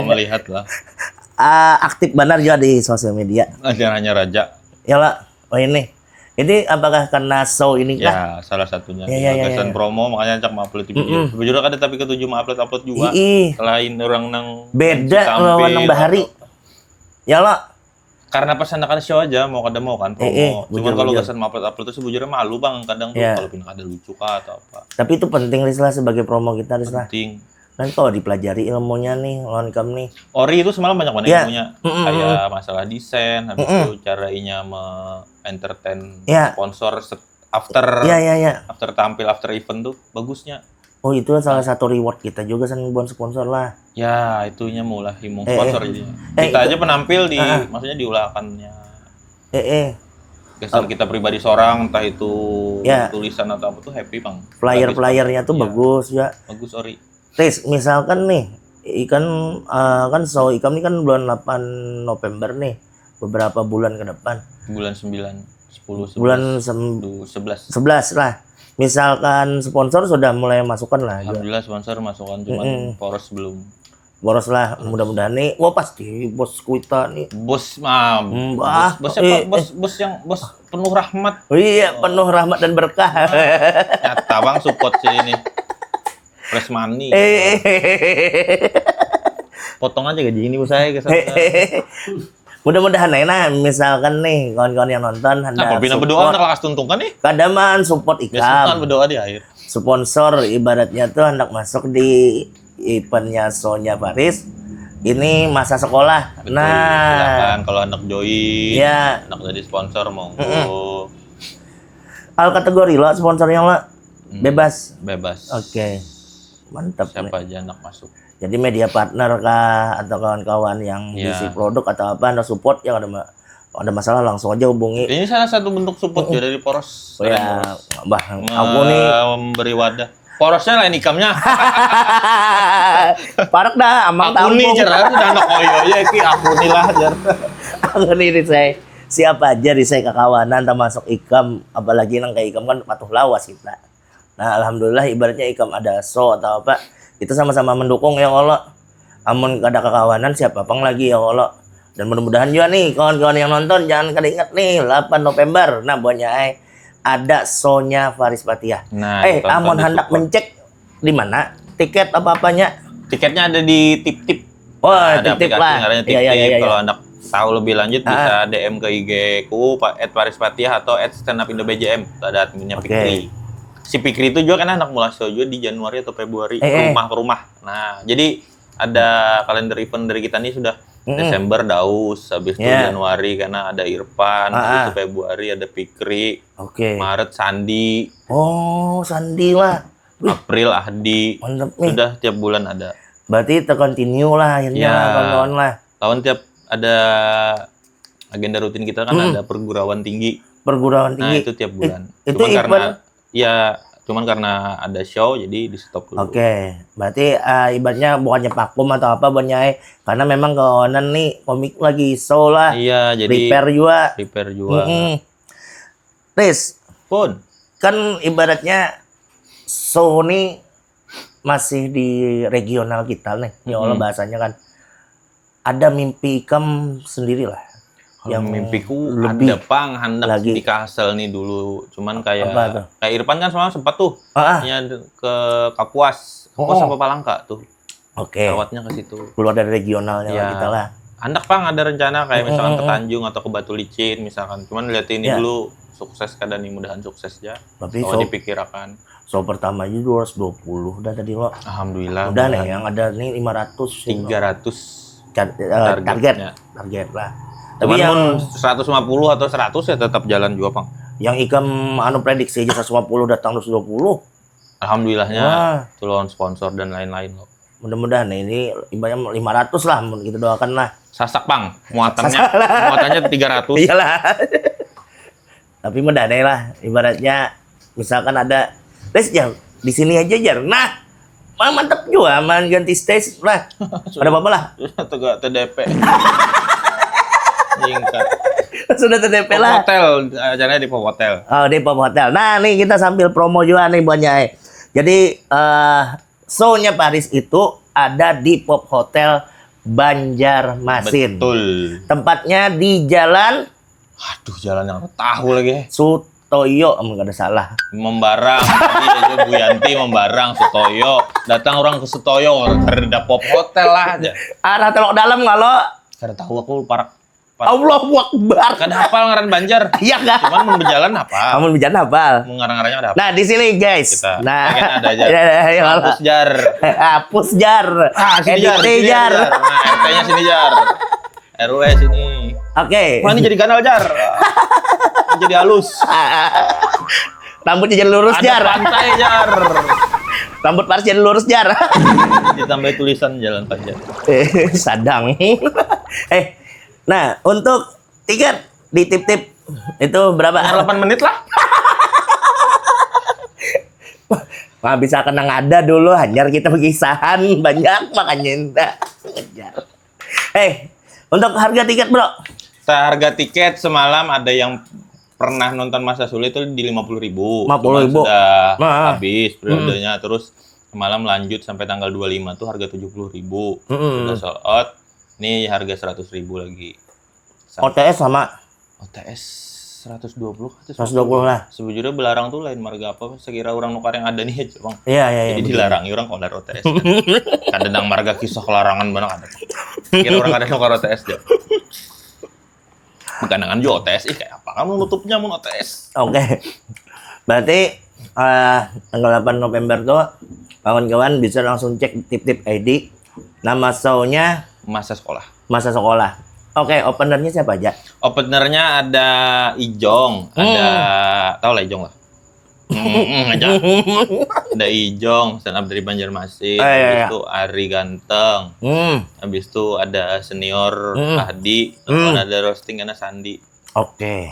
Melihat lah. Aktif benar juga di sosial media. Hanya raja. Ya lah, ini apakah karena show ini kah? Ya, salah satunya. Gasan promo makanya cak upload di video. Sebetulnya ada tapi ketujuh upload juga. Selain orang nang beda lawan nang bahari. Ya lah. Karena pas anak show aja mau kada mau kan promo. Cuman kalau gasan upload itu sebujurnya malu Bang kadang tuh kalau pindah ada lucu kah atau apa. Tapi itu penting Rislah sebagai promo kita Rislah. Penting. Dan kalau dipelajari ilmunya nih, lawan kamu nih. Ori itu semalam banyak ilmunya. Kayak masalah desain, habis itu caranya entertain sponsor after tampil after event tuh bagusnya. Oh itu salah satu reward kita juga buat sponsor lah. Ya itunya mulai himung sponsor jadinya. Kita aja penampil di maksudnya diulakannya. Kesan kita pribadi seorang entah itu tulisan atau apa tuh happy Bang. Flyer-flyernya tuh bagus ya. Bagus Ori. Tes misalkan nih ikan kan show ikam ini kan bulan 8 November nih. beberapa bulan ke depan. Bulan 9, 10, 11, Bulan 11. 11 lah. Misalkan sponsor sudah mulai masukkan lah. Alhamdulillah sponsor masukkan, cuman Poros belum. Boros lah, mudah-mudahan nih. Wah pasti bos kita nih. Bos bos penuh rahmat. Oh iya, penuh rahmat dan berkah. Nyata bang support sih ini. Fresh money. Potong aja gaji ini saya ke sana. Mudah-mudahan nah misalkan nih kawan-kawan yang nonton hendak Nah, Pina berdoa nak lakas tuntungan nih. kadaman support Biasanya kan ikam. berdoa di akhir. Sponsor ibaratnya tuh hendak masuk di eventnya Sonya Paris. Ini masa sekolah. Betul, Nah, silakan kalau anak join, ya anak jadi sponsor monggo. al kategori lo sponsornya lo bebas. Bebas. Oke. Mantap. Siapa aja anak masuk. Jadi media partner kah atau kawan-kawan yang Iya. isi produk atau apa anda support yang ada masalah langsung aja hubungi. Ini salah satu bentuk support juga dari Poros. Oh ya, bah, aku nih memberi wadah. Porosnya lain ikamnya. parak dah, amang Aku nih tampung. jar udah anak koyo ya ki aku nih lah jar. Aku nih saya siapa aja di saya kekawanan termasuk ikam, apalagi nang kayak ikam kan patuh lawas kita. Nah alhamdulillah ibaratnya ikam ada show atau apa, itu sama-sama mendukung ya Allah. Amun ada kekawanan siapa pang lagi ya Allah. Dan mudah-mudahan juga nih kawan-kawan yang nonton jangan kada ingat nih 8 November. Nah buahnya ada Sonya Faris Fatihah. Nah, Amun tonton di hendak support. mencek di mana tiket apa-apanya? Tiketnya ada di tip-tip. Wah, Ada tip-tip aplikasi lah. ngarannya Iya, tip-tip. iya, iya, Kalau iya. anak tahu lebih lanjut bisa DM ke IG ku @farispatihah atau @standupindobjm. Ada adminnya Oke. Fikri. Si Fikri itu juga kan anak Mulasio juga di Januari atau Februari rumah ke rumah. Nah, jadi ada kalender event dari kita nih sudah Desember Daus, habis itu Yeah. Januari karena ada Irfan, habis itu Februari ada Fikri, Oke. Maret Sandi, Oh, Sandi lah. April Ahdi. Mantap nih. Sudah tiap bulan ada. Berarti terkontinue lah akhirnya Ya. kawan-kawan lah. Tahun tiap ada agenda rutin kita kan ada perguruan tinggi. Perguruan Nah, tinggi. itu tiap bulan. itu Cuman karena event? cuman karena ada show jadi di stop dulu. Oke. Berarti ibaratnya bukannya vakum atau apa bukannya karena memang kawanan nih komik lagi show lah. Iya, jadi Prepare juga. juga. Riz, Pun. kan ibaratnya show nih masih di regional kita nih. Ya Allah bahasanya kan. Ada mimpi ikam sendiri lah. Yang mimpiku lebih ada pang hendak lagi. di Kasel nih dulu. Cuman Apa tuh? kayak Irfan kan semalam sempat tuh. Ah, Ke Kapuas. Kapuas apa Palangka tuh. oke. Lewatnya ke situ. Keluar dari regionalnya Ya. lah kita lah. Hendak pang ada rencana kayak misalkan ke Tanjung atau ke Batu Licin misalkan. Cuman lihat ini Ya. dulu sukses kadang nih mudahan sukses ya. Tapi Kalau show, dipikirkan. show pertama aja 220 udah tadi lo. Alhamdulillah. Udah nih yang ada nih 500 nih, lo. 300 target lah. Tapi Cuman yang 150 atau 100 ya tetap jalan juga, Pang. yang ikam prediksi aja 150 datang 220. Alhamdulillahnya Wah. itu lawan sponsor dan lain-lain loh. Mudah-mudahan ini ibaratnya 500 lah kita doakan lah. Sasak, Pang. Muatannya 300. Iyalah. Tapi mudah deh lah ibaratnya misalkan ada Jar di sini aja Jar. Nah, mantap juga man ganti stage lah. Ada apa-apa lah. Tegak TDP. Singkat. Sudah TDP Pop lah. Hotel, acaranya di Pop Hotel. Oh, di Pop Hotel. Nah, nih kita sambil promo juga nih buat Nyai. Jadi, show-nya Paris itu ada di Pop Hotel Banjarmasin. Betul. Tempatnya di Jalan Aduh, jalan yang tahu lagi. Sutoyo, enggak ada salah. Membarang. Tadi aja Bu Yanti membarang Sutoyo. Datang orang ke Sutoyo, kereda Pop Hotel lah aja. Arah telok dalam kalau Karena tahu aku parak. Allahu Akbar. Kan hafal ngaran Banjar. Iya enggak? Cuman mau berjalan hafal. Kamu bicara hafal. Mau ngarang-ngarangnya ada hafal. Nah, di sini guys. Kita. Nah, Pengen ada aja. ya, Hapus jar. Hapus jar. Sini jar. Edit Sini jar. jar. Nah, RT-nya sini jar. RW sini. Oke. Wah, ini jadi kanal jar. Ini jadi halus. Rambutnya jadi lurus Ada jar. pantai jar. Rambut Paris jadi lurus jar. Ditambah tulisan jalan panjang. Sadang. Nah, untuk tiket di tip-tip itu berapa? 8 menit lah. Nah, bisa kena ngada dulu, hanyar kita berkisahan banyak makanya enggak. Untuk harga tiket, Bro. Harga tiket semalam ada yang pernah nonton Masa Sulit itu di 50.000. 50.000. Sudah Nah. habis periodenya. Terus semalam lanjut sampai tanggal 25 tuh harga 70.000. Sudah sold out. Ini harga 100.000 lagi. OTS sama OTS 120 atau 120 lah. Sebujurnya belarang tuh lain marga apa? Sekira orang nukar yang ada nih aja, Bang. Iya. Jadi dilarangi orang kolar OTS. Kan. Kadang marga kisah kelarangan banget ada. Kira orang ada nukar OTS aja. Kadang juga OTS, kayak apa? Kamu nutupnya mau OTS? Oke. Berarti tanggal 8 November tuh kawan-kawan bisa langsung cek tip-tip ID. Nama show-nya Masa Sekolah. Masa Sekolah. Oke, openernya siapa aja? Openernya ada Ijong, ada tahu lah Ijong lah. Aja. Ada Ijong, stand up dari Banjarmasin. Habis itu Ari Ganteng. Habis itu ada senior Ahdi, ada roasting karena Sandi. Oke.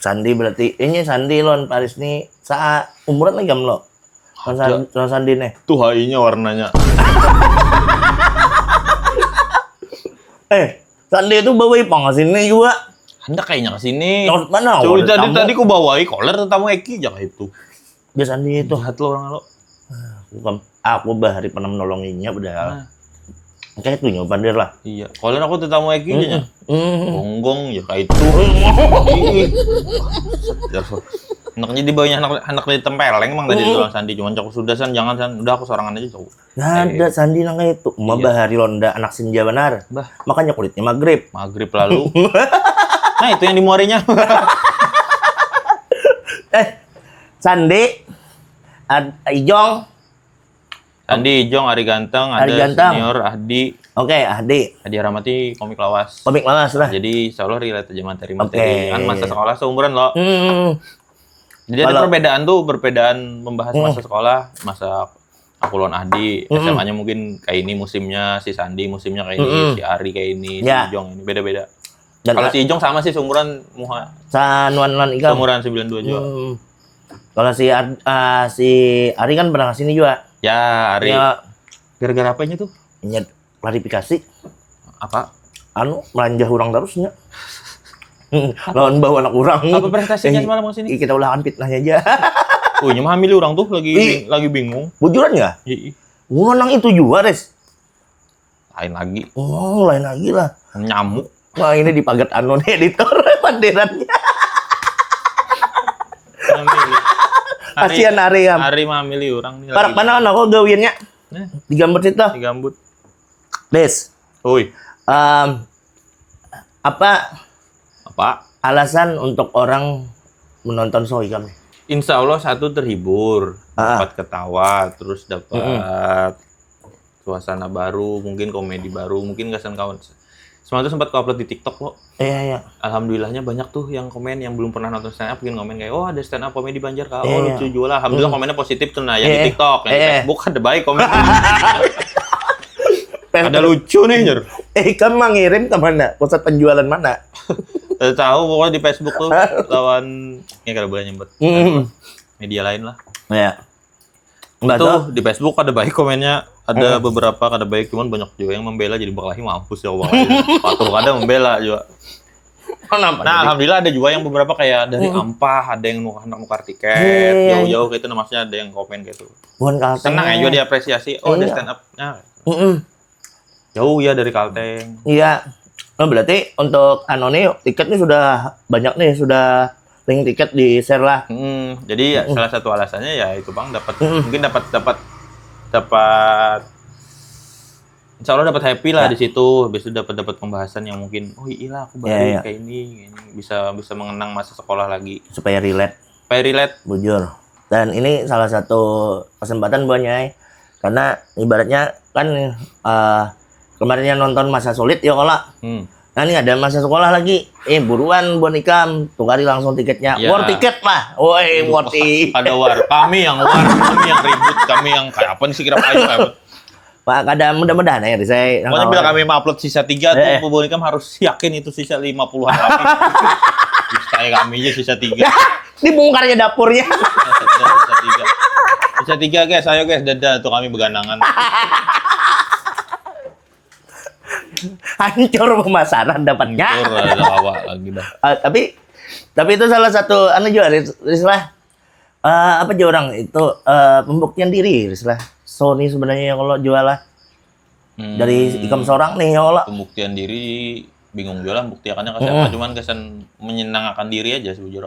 Sandi berarti ini Sandi lon Paris nih saat umuran lagi lo. Lon Sandi nih. Tuh HI-nya warnanya. Sandi itu bawa ipang ke sini juga. Anda kayaknya kesini. Lewat mana? Coba tadi ku bawain koler tamu Eki jangan itu. Dia Sandi itu. Jahat lo orang lo. Aku bahari pernah menolonginya padahal. Kayak itu nyoba pandir lah. Iya. Koler aku tetamu Eki aja. Gonggong ya kayak itu. Anaknya di bawahnya anak ditempeleng emang tadi orang Sandi cuman cakap sudah san jangan san udah aku sorangan aja cowok. Ada Sandi nang kayak itu. Mau bahari londa anak senja benar. Makanya kulitnya maghrib. Maghrib lalu. Nah itu yang dimuarinya. Sandi, Ijong. Sandi, Ijong, Ari Ganteng, ada senior Ahdi. Oke, Ahdi. Hadi Rahmati komik lawas. Komik lawas lah. Jadi insya Allah relate aja materi-materi. Kan masa sekolah seumuran loh. Jadi ada perbedaan membahas masa sekolah, masa aku lawan Ahdi, SMA-nya mungkin kayak ini musimnya, si Sandi musimnya kayak ini, si Ari kayak ini, si Ijong ini beda-beda. Kalau si Ijong sama sih seumuran Muha. Sanuan Ikam. Seumuran 92 juga. Kalau si Ari kan pernah kesini juga. Ya, Ari. Ya. Gara-gara apanya tuh? Ini klarifikasi. Apa? Melanjah orang terusnya. Lawan bawa anak orang. Apa prestasinya semalam kesini? Kita ulangkan fitnahnya aja. Oh, ini mah hamil orang tuh lagi bingung. Bujuran nggak? Iya. Nang itu juga, Res. Lain lagi. Oh, lain lagi lah. Nyamuk. Wah, ini dipagat editor panderannya. Kasihan Ari ya. Ari mah milih orang nih. Parak mana kok gawinnya? Digambut itu. Digambut. Des. Oi. Apa alasan untuk orang menonton show kami? Insya Allah satu terhibur, dapat ketawa, terus dapat suasana baru, mungkin komedi baru, mungkin kesan kawan. Semalam tuh sempat ku upload di TikTok kok. Iya. Alhamdulillahnya banyak tuh yang komen yang belum pernah nonton stand up, bikin komen kayak, oh ada stand up komedi Banjar kak, oh lucu juga lah. Alhamdulillah komennya positif tuh nah, yang di TikTok, yang di Facebook ada baik komen. Ada lucu nih Nyer. Kan mah ngirim ke mana? Pusat penjualan mana? Tahu pokoknya di Facebook tuh lawan ya kalau boleh nyebut media lain lah. Ya. Itu di Facebook ada baik komennya, ada beberapa kada baik, cuman banyak juga yang membela jadi berkelahi mampus ya Allah. Patuh kada membela juga. Nah, alhamdulillah ada juga yang beberapa kayak dari Ampah, ada yang nukar tiket, jauh-jauh gitu, maksudnya ada yang komen gitu. Senang ya juga diapresiasi. Oh, ada stand up-nya. Jauh ya dari Kalteng. Iya. Oh, berarti untuk tiketnya sudah banyak nih, sudah link tiket di share lah. Jadi ya, salah satu alasannya ya itu Bang mungkin dapat insya Allah dapat happy lah di situ. Habis itu dapat pembahasan yang mungkin iya aku baru kayak ini bisa mengenang masa sekolah lagi supaya relate. Bujur. Dan ini salah satu kesempatan buat Nyai karena ibaratnya kan kemarinnya nonton Masa Sulit ya kalau nah ini ada masa sekolah lagi buruan buat Ikam tukari langsung tiketnya war tiket lah woi war tiket ada war kami yang ribut kami yang kayak apa nih sih kira ayo Pak kada mudah-mudahan ya saya pokoknya bila kami upload sisa 3 tuh buat Ikam harus yakin itu sisa 50-an lagi kayak kami aja sisa 3 dibongkarnya dapurnya sisa 3 guys ayo guys dadah tuh kami beganangan hancur pemasaran dapatnya. Tur ada kawa lagi dah. Tapi itu salah satu juga Rislah. Apa aja orang itu pembuktian diri Rislah. Sony sebenarnya kalau jual lah dari ikam seorang nih ya Allah. Pembuktian diri bingung juga lah buktiakannya ke siapa, cuman kesan menyenangkan diri aja sebujur.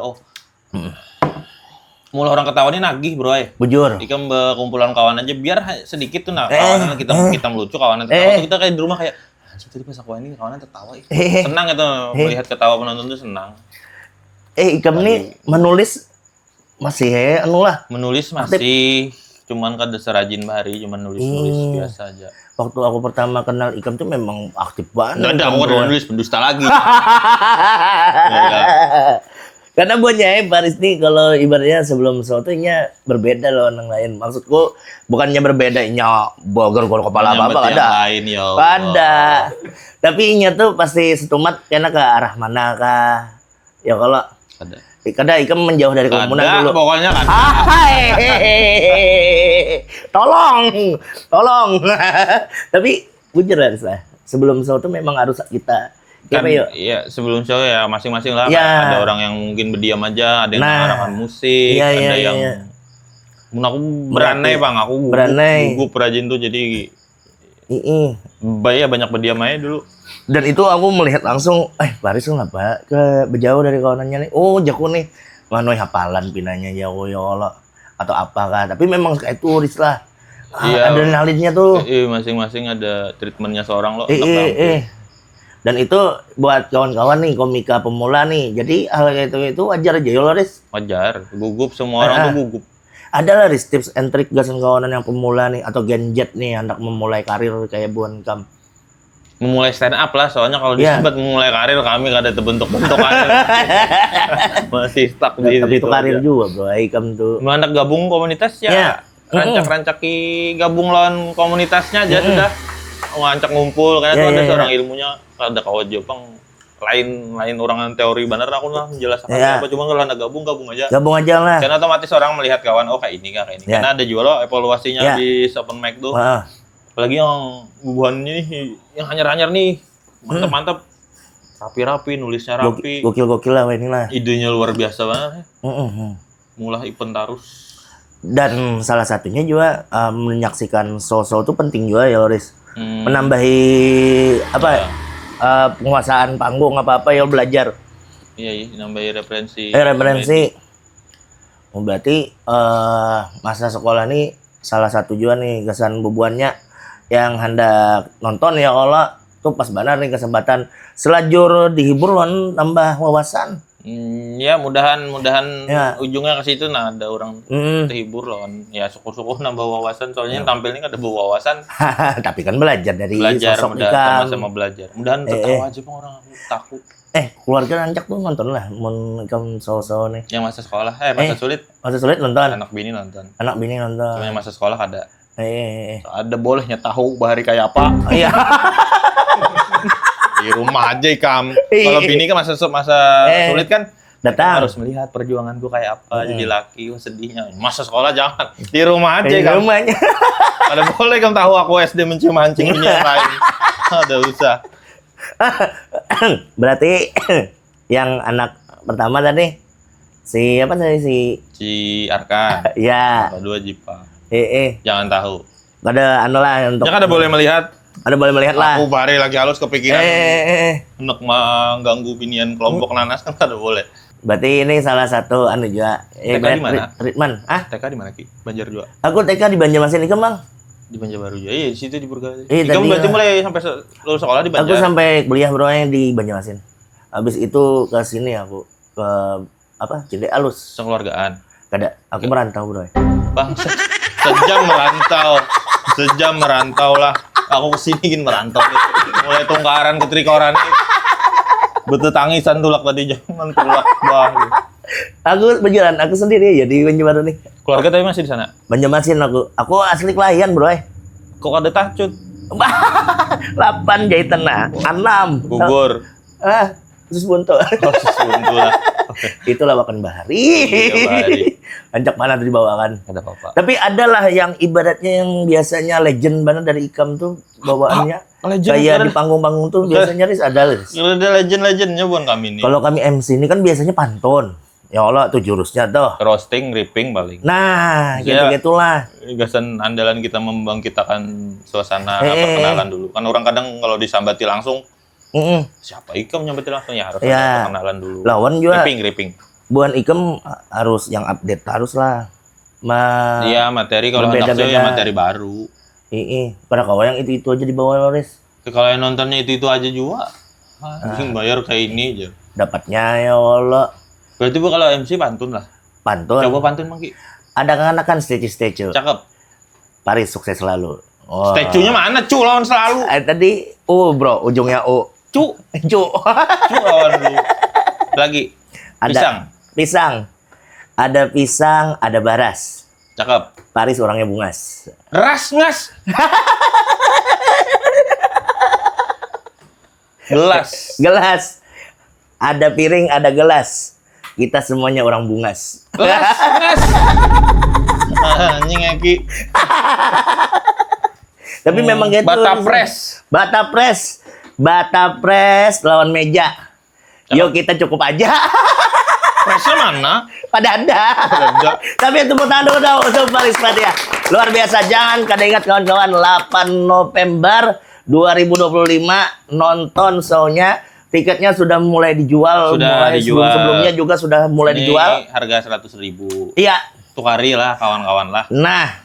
Mulai orang ketawa ini nagih bro Bujur. Ikam kumpulan kawan aja biar sedikit tuh kawanan kita melucu kawanan tertawa tuh kita kayak di rumah kayak anjing tadi pas aku ini kawanan tertawa senang itu melihat ketawa penonton tuh senang. Ikam nih menulis masih menulis masih cuman kada serajin bahari cuman nulis biasa aja. Waktu aku pertama kenal Ikam tuh memang aktif banget. Nggak, aku udah nulis pendusta lagi. Karena buatnya Paris nih kalau ibaratnya sebelum sesuatunya berbeda loh orang lain. Maksudku bukannya berbeda nya boger kepala apa ada. Lain, ya ada. Tapi nya tuh pasti setumat karena ke arah mana kah? Ya kalau ada. Kadang Ikam menjauh dari kerumunan dulu. Pokoknya kan. Tolong. Tapi bujur lah. Sebelum sesuatu memang harus kita Kan, iya sebelum show ya masing-masing lah. Ya. Ada orang yang mungkin berdiam aja, ada yang mengarahkan musik, ada yang aku beranai bang, aku gugup rajin tuh jadi banyak berdiam aja dulu. Dan itu aku melihat langsung, Paris lu ngapa berjauh dari kawanannya nih? Oh jago nih, manoi hafalan pinanya ya Allah atau apakah? Tapi memang kayak turis lah. Adrenalinnya tuh. Masing-masing ada treatmentnya seorang loh. Dan itu buat kawan-kawan nih komika pemula nih. Jadi hal kayak itu wajar aja ya Loris. Wajar, gugup semua orang tuh gugup. Ada lah tips and trick gasan kawanan yang pemula nih atau genjet nih hendak memulai karir kayak Buan Kam. Memulai stand up lah, soalnya kalau disebut memulai karir kami gak ada terbentuk karir. Masih stuck di situ. Tapi itu karir juga bro, Ikam tuh. Hendak gabung komunitas ya. Rancak-rancaki gabung lawan komunitasnya aja sudah. Ngancak ngumpul karena tuh ada seorang ilmunya ada kawan Jepang lain orang teori bener aku lah menjelaskan apa cuma kalau anda gabung aja lah karena otomatis orang melihat kawan kayak ini karena ada juga loh evaluasinya di open mic tuh apalagi yang bubuhannya nih yang hanyar nih mantap rapi nulisnya rapi gokil lah ini lah idenya luar biasa banget mulai event terus dan salah satunya juga menyaksikan show itu penting juga ya Loris. Menambahi penguasaan panggung apa ya belajar. Iya, nambahi referensi. Berarti masa sekolah nih salah satu juga nih kesan bubuannya yang hendak nonton ya Allah tuh pas benar nih kesempatan selajur dihibur loh tambah wawasan. Ya mudahan ujungnya ke situ ada orang terhibur loh ya syukur-syukur nambah wawasan soalnya tampilnya kan ada wawasan tapi kan belajar dari sosok Ikam sama belajar mudahan tertawa aja orang aku takut keluarga nancak tuh nonton lah mau Ikam so nih yang masa sekolah masa sulit nonton anak bini nonton cuma yang masa sekolah ada ada bolehnya tahu bahari kayak apa di rumah aja Ikam. Kalau bini kan masa sulit kan datang harus melihat perjuanganku kayak apa jadi laki sedihnya. Masa sekolah jangan di rumah aja Ikam. Rumahnya. Ada boleh Ikam tahu aku SD mancing bini yang lain. Ada usah. Berarti yang anak pertama tadi si Arkan. Ya. Kedua Jipa. Jangan tahu. Ada lah untuk. Jangan ada boleh melihat. Ada boleh melihat lah. Aku bari lagi halus kepikiran. Untuk mengganggu binian kelompok nanas kan ada boleh. Berarti ini salah satu juga. TK di mana? Ritman. TK di mana Ki? Banjar juga. Aku TK di Banjarmasin Ikam Bang. Di Banjarbaru juga. Iya, di situ di Purga. Ikam berarti mulai sampai lulus sekolah di Banjar. Aku sampai kuliah bro di Banjarmasin. Habis itu ke sini aku ke Cinde Alus. Kekeluargaan. Kada, aku merantau bro. Bang, sejam merantau lah. Aku kesini ingin merantau nih. Mulai tungkaran ke trikoran nih. Betul tangisan tulak tadi jangan tulak Aku berjalan, aku sendiri aja di Banjarbaru nih. Keluarga tapi masih di sana? Banjarmasin aku. Aku asli kelahiran bro. Kok ada tacut? 8 jahitan nah. 6. Gugur. Terus buntu. Buntu lah. Itulah makan bahari. Iya, bahari. Ancak mana tuh dibawakan. Ada apa-apa. Tapi adalah yang ibaratnya yang biasanya legend banget dari Ikam tuh bawaannya. Legend Kayak kan? di panggung-panggung tuh biasanya Riz ada Riz. Kalau ada legend-legendnya bukan kami nih. Kalau kami MC ini kan biasanya pantun. Ya Allah tuh jurusnya tuh. Roasting, ripping paling. Nah, Iya. gitu-gitulah. Gasan andalan kita membangkitkan suasana perkenalan dulu. Kan orang kadang kalau disambati langsung, siapa Ikam nyambati langsung ya harus Ya. ada perkenalan dulu. Lawan juga Ripping. buan Ikam harus yang update harus lah. Iya, materi kalau hendak berbeda-beda. ya materi baru. Pada kau yang itu aja dibawa Riz. Kalau yang nontonnya itu aja juga. Anjing bayar kayak ini aja. Dapatnya ya Allah. Berarti Bu kalau MC pantun lah. Pantun. Coba pantun Mang Ki. Ada kan statue. Cakep. Paris sukses selalu. Oh. Statue-nya mana cu lawan selalu. Tadi bro, ujungnya Cu. Cu. Cu lawan dulu. Lagi. Ada pisang. Ada pisang, ada baras. Cakep. Paris orangnya bungas. Ras ngas. Gelas. Ada piring, ada gelas. Kita semuanya orang bungas. Gelas ngas. Anjing Eki. Tapi memang gitu. Bata press lawan meja. Yuk kita cukup aja. Presnya mana? Pada ada. Tapi tepuk tangan dulu dong untuk Paris Patia. Luar biasa. Jangan kada ingat kawan-kawan 8 November 2025 nonton show-nya. Tiketnya sudah mulai dijual. Sebelumnya juga sudah mulai dijual. Harga 100.000. Iya. Tukari lah kawan-kawan lah. Nah,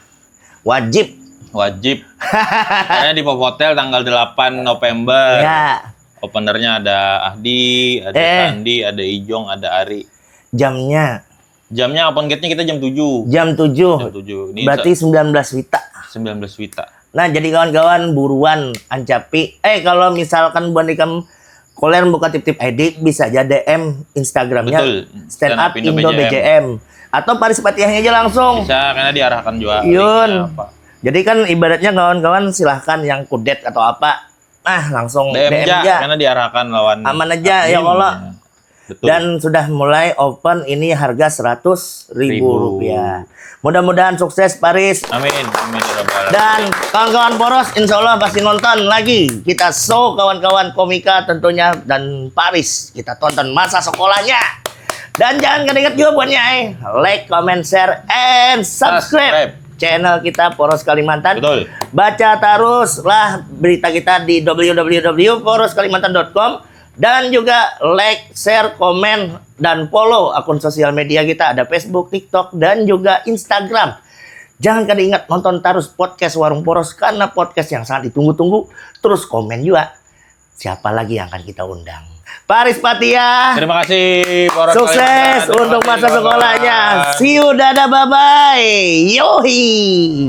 wajib. Karena di Pop Hotel tanggal 8 November. Ya. Openernya ada Ahdi, ada Sandi, ada Ijong, ada Ari. Jamnya open gate-nya kita jam 7. jam 7. Jam 7. Ini Berarti 19 Wita. 19 Wita. Nah, jadi kawan-kawan buruan ancapi. Kalau misalkan buat ikam kalian buka tip-tip edit bisa aja DM Instagramnya. Betul. Stand Up Indo BJM. Atau Paris Patiahnya aja langsung. Bisa karena diarahkan juga. Yun. Jadi kan ibaratnya kawan-kawan silahkan yang kudet atau apa. Langsung DM aja. aja. Karena diarahkan lawan. Aman aja ya Allah. Betul. Dan sudah mulai open ini harga Rp100.000. Mudah-mudahan sukses Paris. Amin. Amin. Ya Rabbal Alamin. Dan kawan-kawan Poros insya Allah pasti nonton lagi. Kita show kawan-kawan komika tentunya. Dan Paris kita tonton masa sekolahnya. Dan jangan ingat juga buatnya like, comment, share, and subscribe. Channel kita Poros Kalimantan. Betul. Baca teruslah berita kita di www.poroskalimantan.com. Dan juga like, share, komen, dan follow akun sosial media kita. Ada Facebook, TikTok, dan juga Instagram. Jangan kada ingat nonton terus podcast Warung Poros. Karena podcast yang sangat ditunggu-tunggu. Terus komen juga. Siapa lagi yang akan kita undang? Paris Patia. Terima kasih. Poros Sukses Kalimantan. untuk masa sekolahnya. See you, dadah, bye-bye. Yohi.